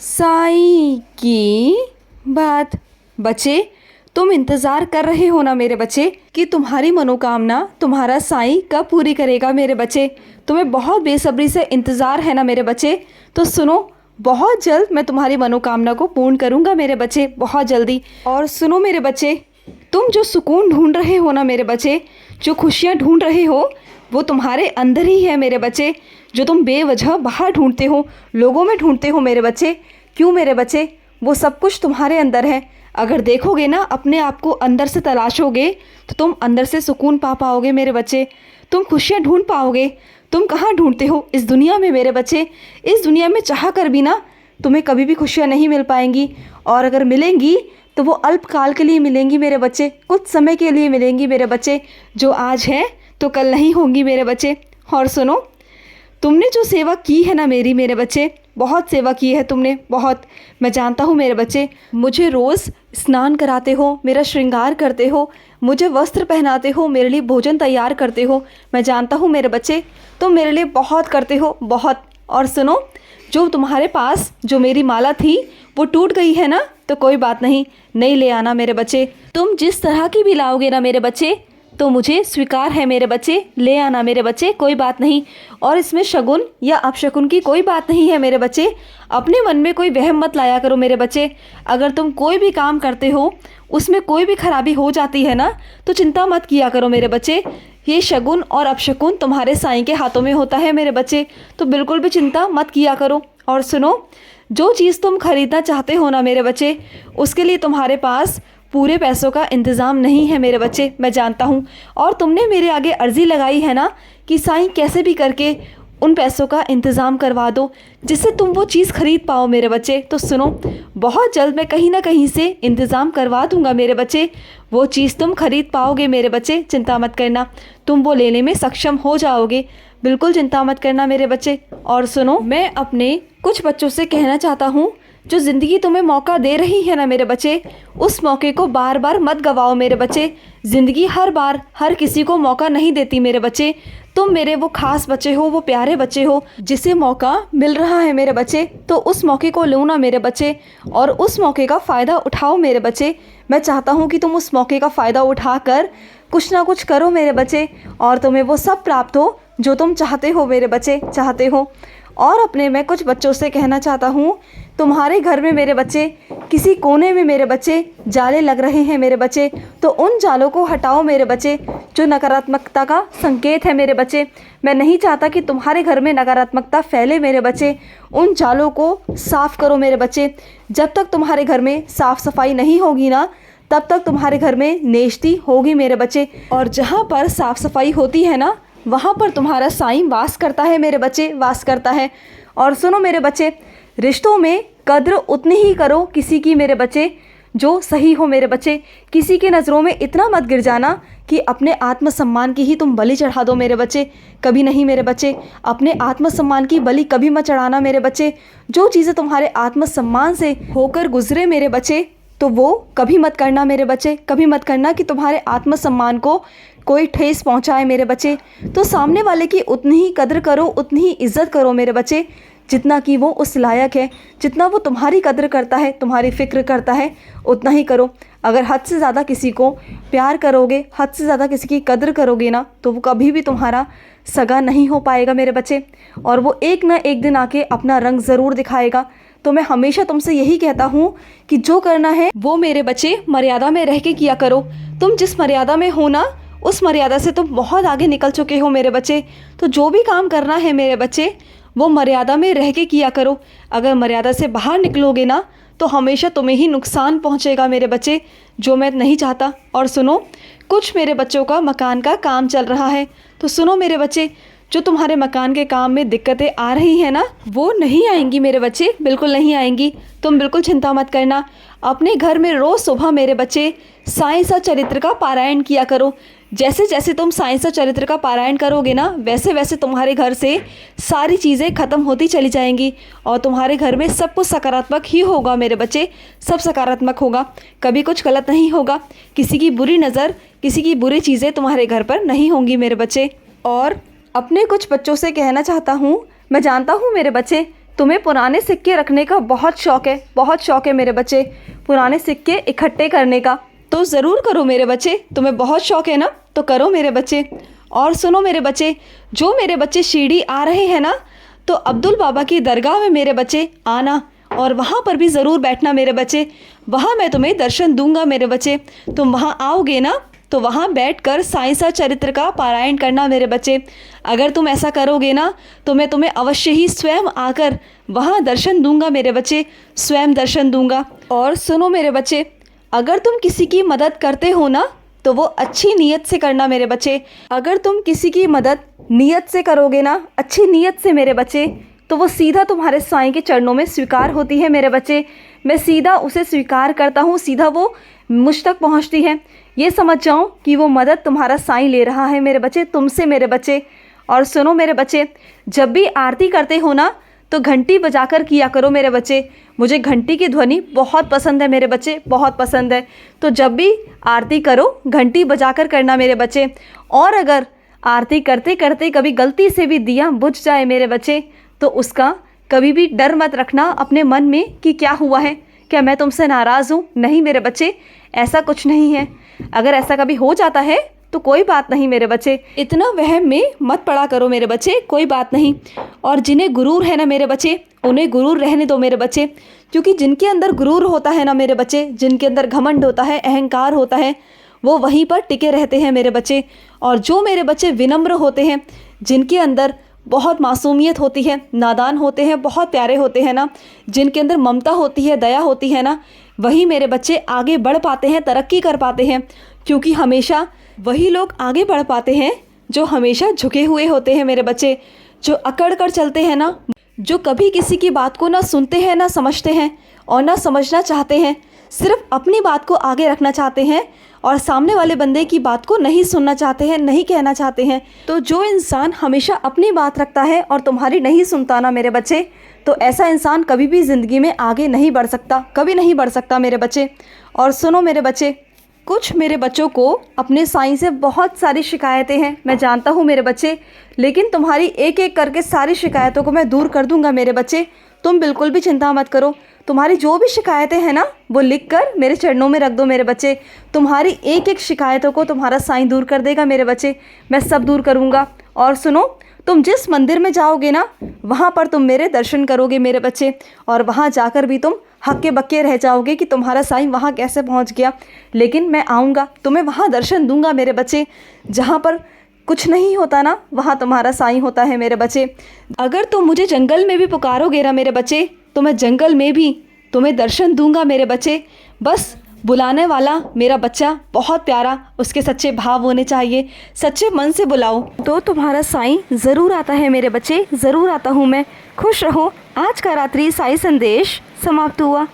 साईं की बात। बच्चे, तुम इंतज़ार कर रहे हो ना मेरे बच्चे कि तुम्हारी मनोकामना तुम्हारा साईं कब पूरी करेगा मेरे बच्चे। तुम्हें बहुत बेसब्री से इंतज़ार है ना मेरे बच्चे। तो सुनो, बहुत जल्द मैं तुम्हारी मनोकामना को पूर्ण करूँगा मेरे बच्चे, बहुत जल्दी। और सुनो मेरे बच्चे, तुम जो सुकून ढूंढ रहे हो ना मेरे बच्चे, जो खुशियाँ ढूंढ रहे हो, वो तुम्हारे अंदर ही है मेरे बच्चे। जो तुम बेवजह बाहर ढूंढते हो, लोगों में ढूंढते हो मेरे बच्चे, क्यों मेरे बच्चे, वो सब कुछ तुम्हारे अंदर है। अगर देखोगे ना, अपने आप को अंदर से तलाशोगे, तो तुम अंदर से सुकून पा पाओगे मेरे बच्चे। तुम खुशियाँ ढूंढ पाओगे। तुम कहाँ ढूंढते हो? इस दुनिया में मेरे बच्चे। इस दुनिया में चाह कर भी ना तुम्हें कभी भी खुशियाँ नहीं मिल पाएंगी, और अगर मिलेंगी तो वो अल्पकाल के लिए मिलेंगी मेरे बच्चे, कुछ समय के लिए मिलेंगी मेरे बच्चे। जो आज है तो कल नहीं होंगी मेरे बच्चे। और सुनो, तुमने जो सेवा की है ना मेरी मेरे बच्चे, बहुत सेवा की है तुमने, बहुत। मैं जानता हूँ मेरे बच्चे, मुझे रोज़ स्नान कराते हो, मेरा श्रृंगार करते हो, मुझे वस्त्र पहनाते हो, मेरे लिए भोजन तैयार करते हो। मैं जानता हूँ मेरे बच्चे, तुम मेरे लिए बहुत करते हो, बहुत। और सुनो, जो तुम्हारे पास जो मेरी माला थी वो टूट गई है ना, तो कोई बात नहीं, नहीं ले आना मेरे बच्चे। तुम जिस तरह की भी लाओगे ना मेरे बच्चे, तो मुझे स्वीकार है मेरे बच्चे, ले आना मेरे बच्चे, कोई बात नहीं। और इसमें शगुन या अपशगुन की कोई बात नहीं है मेरे बच्चे। अपने मन में कोई वहम मत लाया करो मेरे बच्चे। अगर तुम कोई भी काम करते हो, उसमें कोई भी खराबी हो जाती है ना, तो चिंता मत किया करो मेरे बच्चे। ये शगुन और अपशगुन तुम्हारे साईं के हाथों में होता है मेरे बच्चे, तो बिल्कुल भी चिंता मत किया करो। और सुनो, जो चीज़ तुम खरीदना चाहते हो ना मेरे बच्चे, उसके लिए तुम्हारे पास पूरे पैसों का इंतज़ाम नहीं है मेरे बच्चे, मैं जानता हूँ। और तुमने मेरे आगे अर्ज़ी लगाई है ना कि साईं कैसे भी करके उन पैसों का इंतज़ाम करवा दो, जिससे तुम वो चीज़ खरीद पाओ मेरे बच्चे। तो सुनो, बहुत जल्द मैं कहीं ना कहीं से इंतज़ाम करवा दूंगा मेरे बच्चे। वो चीज़ तुम खरीद पाओगे मेरे बच्चे, चिंता मत करना। तुम वो लेने में सक्षम हो जाओगे, बिल्कुल चिंता मत करना मेरे बच्चे। और सुनो, मैं अपने कुछ बच्चों से कहना चाहता हूँ, जो ज़िंदगी तुम्हें मौका दे रही है ना मेरे बच्चे, उस मौके को बार बार मत गवाओ मेरे बच्चे। ज़िंदगी हर बार हर किसी को मौका नहीं देती मेरे बच्चे। तुम मेरे वो खास बच्चे हो, वो प्यारे बच्चे हो, जिसे मौका मिल रहा है मेरे बच्चे, तो उस मौके को लो ना मेरे बच्चे, और उस मौके का फ़ायदा उठाओ मेरे बच्चे। मैं चाहता हूँ कि तुम उस मौके का फ़ायदा उठाकर कुछ ना कुछ करो मेरे बच्चे, और तुम्हें वो सब प्राप्त हो जो तुम चाहते हो मेरे बच्चे, चाहते हो। और अपने मैं कुछ बच्चों से कहना चाहता हूँ, तुम्हारे घर में मेरे बच्चे किसी कोने में मेरे बच्चे जाले लग रहे हैं मेरे बच्चे, तो उन जालों को हटाओ मेरे बच्चे, जो नकारात्मकता का संकेत है मेरे बच्चे। मैं नहीं चाहता कि तुम्हारे घर में नकारात्मकता फैले मेरे बच्चे। उन जालों को साफ़ करो मेरे बच्चे। जब तक तुम्हारे घर में साफ़ सफाई नहीं होगी ना, तब तक तुम्हारे घर में नेश्ती होगी मेरे बच्चे। और जहाँ पर साफ़ सफाई होती है ना, वहाँ पर तुम्हारा साईं वास करता है मेरे बच्चे, वास करता है। और सुनो मेरे बच्चे, रिश्तों में कद्र उतनी ही करो किसी की मेरे बच्चे जो सही हो मेरे बच्चे। किसी की नज़रों में इतना मत गिर जाना कि अपने आत्मसम्मान की ही तुम बलि चढ़ा दो मेरे बच्चे, कभी नहीं मेरे बच्चे। अपने आत्मसम्मान की बलि कभी मत चढ़ाना मेरे बच्चे। जो चीज़ें तुम्हारे आत्मसम्मान से होकर गुजरे मेरे बच्चे, तो वो कभी मत करना मेरे बच्चे, कभी मत करना कि तुम्हारे आत्मसम्मान को कोई ठेस पहुंचाए मेरे बच्चे। तो सामने वाले की उतनी ही कद्र करो, उतनी ही इज्जत करो मेरे बच्चे, जितना कि वो उस लायक है। जितना वो तुम्हारी कद्र करता है, तुम्हारी फ़िक्र करता है, उतना ही करो। अगर हद से ज़्यादा किसी को प्यार करोगे, हद से ज़्यादा किसी की कद्र करोगे ना, तो वो कभी भी तुम्हारा सगा नहीं हो पाएगा मेरे बच्चे, और वो एक ना एक दिन आके अपना रंग ज़रूर दिखाएगा। तो मैं हमेशा तुमसे यही कहता हूँ कि जो करना है वो मेरे बच्चे मर्यादा में रह के किया करो। तुम जिस मर्यादा में हो ना, उस मर्यादा से तुम बहुत आगे निकल चुके हो मेरे बच्चे। तो जो भी काम करना है मेरे बच्चे, वो मर्यादा में रह के किया करो। अगर मर्यादा से बाहर निकलोगे ना, तो हमेशा तुम्हें ही नुकसान पहुंचेगा मेरे बच्चे, जो मैं नहीं चाहता। और सुनो, कुछ मेरे बच्चों का मकान का काम चल रहा है, तो सुनो मेरे बच्चे, जो तुम्हारे मकान के काम में दिक्कतें आ रही हैं ना, वो नहीं आएंगी मेरे बच्चे, बिल्कुल नहीं आएंगी। तुम बिल्कुल चिंता मत करना। अपने घर में रोज़ सुबह मेरे बच्चे साईं सचरित्र का पारायण किया करो। जैसे जैसे तुम साईं सचरित्र का पारायण करोगे ना, वैसे वैसे तुम्हारे घर से सारी चीज़ें ख़त्म होती चली जाएंगी, और तुम्हारे घर में सब कुछ सकारात्मक ही होगा मेरे बच्चे, सब सकारात्मक होगा, कभी कुछ गलत नहीं होगा। किसी की बुरी नज़र, किसी की बुरी चीज़ें तुम्हारे घर पर नहीं होंगी मेरे बच्चे। और अपने कुछ बच्चों से कहना चाहता हूँ, मैं जानता हूँ मेरे बच्चे तुम्हें पुराने सिक्के रखने का बहुत शौक़ है, बहुत शौक़ है मेरे बच्चे, पुराने सिक्के इकट्ठे करने का। तो ज़रूर करो मेरे बच्चे, तुम्हें बहुत शौक़ है ना, तो करो मेरे बच्चे। और सुनो मेरे बच्चे, जो मेरे बच्चे शिरडी आ रहे हैं ना, तो अब्दुल बाबा की दरगाह में मेरे बच्चे आना और वहाँ पर भी ज़रूर बैठना मेरे बच्चे। वहाँ मैं तुम्हें दर्शन दूंगा मेरे बच्चे। तुम वहाँ आओगे ना, तो वहाँ बैठकर साईं सा चरित्र का पारायण करना मेरे बच्चे। अगर तुम ऐसा करोगे ना, तो मैं तुम्हें अवश्य ही स्वयं आकर वहाँ दर्शन दूंगा मेरे बच्चे, स्वयं दर्शन दूंगा। और सुनो मेरे बच्चे, अगर तुम किसी की मदद करते हो ना, तो वो अच्छी नीयत से करना मेरे बच्चे। अगर तुम किसी की मदद नीयत से करोगे ना, अच्छी नीयत से मेरे बच्चे, तो वो सीधा तुम्हारे साईं के चरणों में स्वीकार होती है मेरे बच्चे। मैं सीधा उसे स्वीकार करता हूँ, सीधा वो मुझ तक पहुँचती है। ये समझ जाओ कि वो मदद तुम्हारा साईं ले रहा है मेरे बच्चे, तुमसे मेरे बच्चे। और सुनो मेरे बच्चे, जब भी आरती करते हो ना, तो घंटी बजाकर किया करो मेरे बच्चे। मुझे घंटी की ध्वनि बहुत पसंद है मेरे बच्चे, बहुत पसंद है। तो जब भी आरती करो, घंटी बजाकर करना मेरे बच्चे। और अगर आरती करते करते कभी गलती से भी दिया बुझ जाए मेरे बच्चे, तो उसका कभी भी डर मत रखना अपने मन में कि क्या हुआ है, क्या मैं तुमसे नाराज़ हूँ। नहीं मेरे बच्चे, ऐसा कुछ नहीं है। अगर ऐसा कभी हो जाता है तो कोई बात नहीं मेरे बच्चे, इतना वहम में मत पड़ा करो मेरे बच्चे, कोई बात नहीं। और जिन्हें गुरूर है ना मेरे बच्चे, उन्हें गुरूर रहने दो मेरे बच्चे, क्योंकि जिनके अंदर गुरूर होता है ना मेरे बच्चे, जिनके अंदर घमंड होता है, अहंकार होता है, वो वहीं पर टिके रहते हैं मेरे बच्चे। और जो मेरे बच्चे विनम्र होते हैं, जिनके अंदर बहुत मासूमियत होती है, नादान होते हैं, बहुत प्यारे होते हैं ना, जिनके अंदर ममता होती है, दया होती है ना, वही मेरे बच्चे आगे बढ़ पाते हैं, तरक्की कर पाते हैं। क्योंकि हमेशा वही लोग आगे बढ़ पाते हैं जो हमेशा झुके हुए होते हैं मेरे बच्चे, जो अकड़ कर चलते हैं ना, जो कभी किसी की बात को ना सुनते हैं, ना समझते हैं और ना समझना चाहते हैं, सिर्फ अपनी बात को आगे रखना चाहते हैं और सामने वाले बंदे की बात को नहीं सुनना चाहते हैं, नहीं कहना चाहते हैं। तो जो इंसान हमेशा अपनी बात रखता है और तुम्हारी नहीं सुनता ना मेरे बच्चे, तो ऐसा इंसान कभी भी ज़िंदगी में आगे नहीं बढ़ सकता, कभी नहीं बढ़ सकता मेरे बच्चे। और सुनो मेरे बच्चे, कुछ मेरे बच्चों को अपने साईं से बहुत सारी शिकायतें हैं, मैं जानता हूँ मेरे बच्चे, लेकिन तुम्हारी एक एक करके सारी शिकायतों को मैं दूर कर दूंगा मेरे बच्चे। तुम बिल्कुल भी चिंता मत करो। तुम्हारी जो भी शिकायतें हैं ना, वो लिख कर मेरे चरणों में रख दो मेरे बच्चे। तुम्हारी एक एक शिकायतों को तुम्हारा साईं दूर कर देगा मेरे बच्चे, मैं सब दूर करूँगा। और सुनो, तुम जिस मंदिर में जाओगे ना, वहाँ पर तुम मेरे दर्शन करोगे मेरे बच्चे, और वहाँ जाकर भी तुम हक्के बक्के रह जाओगे कि तुम्हारा साईं वहाँ कैसे पहुँच गया। लेकिन मैं आऊँगा, तुम्हें वहाँ दर्शन दूंगा मेरे बच्चे। जहाँ पर कुछ नहीं होता ना, वहाँ तुम्हारा साईं होता है मेरे बच्चे। अगर तुम मुझे जंगल में भी पुकारोगे ना मेरे बच्चे, तो मैं जंगल में भी तुम्हें दर्शन दूंगा मेरे बच्चे। बस बुलाने वाला मेरा बच्चा बहुत प्यारा, उसके सच्चे भाव होने चाहिए, सच्चे मन से बुलाओ तो तुम्हारा साईं ज़रूर आता है मेरे बच्चे, ज़रूर आता हूँ मैं। खुश रहो। आज का रात्रि साईं संदेश समाप्त हुआ।